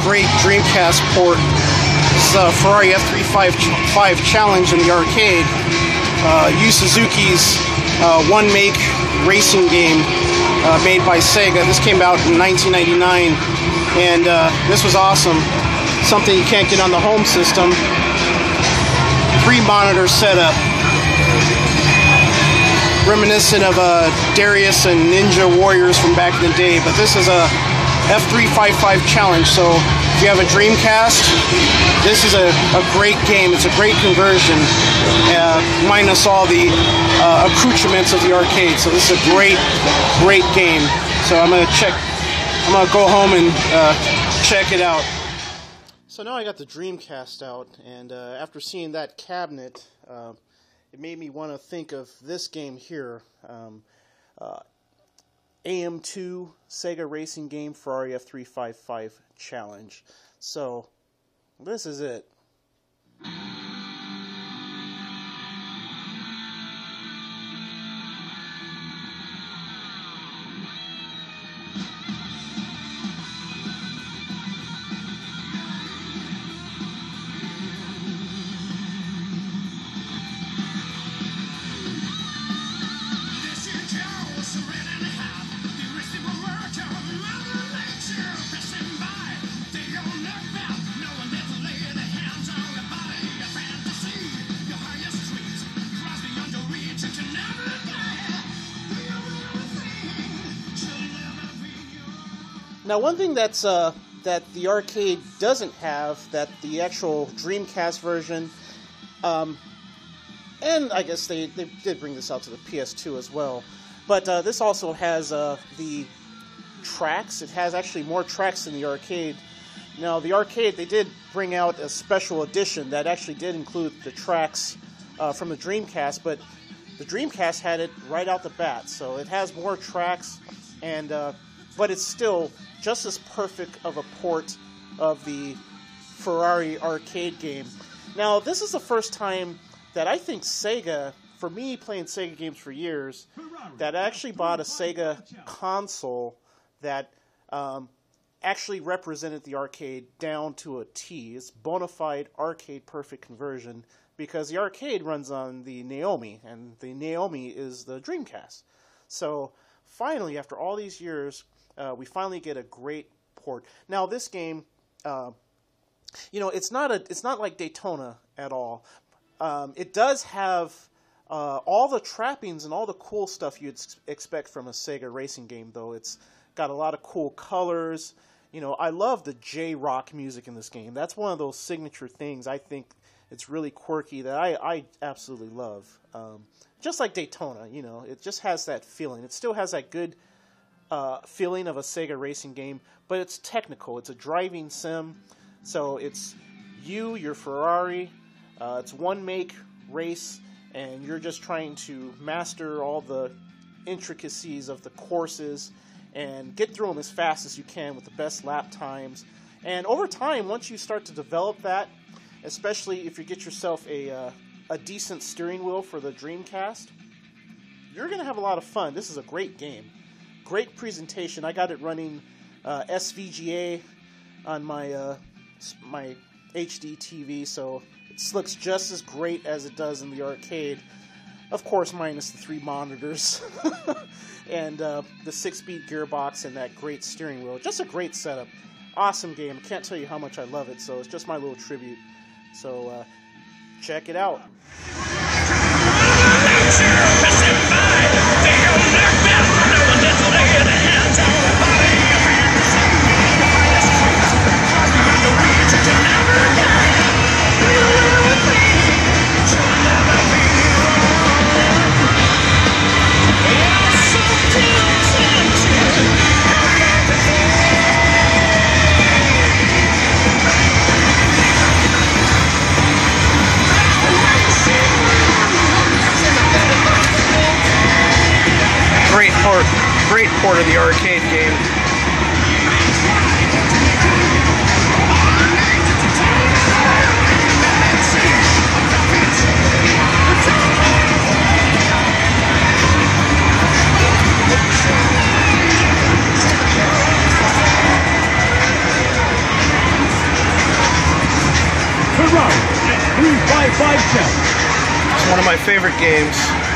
great Dreamcast port. This is a Ferrari F355 Challenge in the arcade. Yu Suzuki's one-make racing game made by Sega. This came out in 1999, and this was awesome. Something you can't get on the home system. 3-monitor setup. Reminiscent of Darius and Ninja Warriors from back in the day, but this is a F355 Challenge, so if you have a Dreamcast, this is a great game. It's a great conversion, minus all the accoutrements of the arcade. So this is a great game. So I'm gonna go home and check it out. So now I got the Dreamcast out, and after seeing that cabinet, it made me want to think of this game here. AM2 Sega racing game, Ferrari F355 Challenge. So this is it. Now, one thing that's that the arcade doesn't have, that the actual Dreamcast version, and I guess they did bring this out to the PS2 as well, but this also has the tracks. It has actually more tracks than the arcade. Now, the arcade, they did bring out a special edition that actually did include the tracks from the Dreamcast, but the Dreamcast had it right out the bat, so it has more tracks, and but it's still just as perfect of a port of the Ferrari arcade game. Now, this is the first time that I think Sega, for me playing Sega games for years, that I actually bought a Sega console that actually represented the arcade down to a T. It's bona fide arcade perfect conversion, because the arcade runs on the NAOMI, and the NAOMI is the Dreamcast. So finally, after all these years, we finally get a great port. Now, this game, you know, it's not like Daytona at all. It does have all the trappings and all the cool stuff you'd expect from a Sega racing game, though. It's got a lot of cool colors. You know, I love the J-Rock music in this game. That's one of those signature things I think it's really quirky that I absolutely love. Just like Daytona, you know, it just has that feeling. It still has that good feeling of a Sega racing game, but it's technical. It's a driving sim, so it's your Ferrari. It's one-make race, and you're just trying to master all the intricacies of the courses and get through them as fast as you can with the best lap times. And over time, once you start to develop that, especially if you get yourself a decent steering wheel for the Dreamcast, you're going to have a lot of fun. This is a great game. Great presentation. I got it running SVGA on my my HD TV, so it looks just as great as it does in the arcade. Of course, minus the 3 monitors and the 6-speed gearbox and that great steering wheel. Just a great setup. Awesome game. I can't tell you how much I love it, so it's just my little tribute. So check it out. Great port of the arcade game. Ferrari F355 challenge. It's one of my favorite games.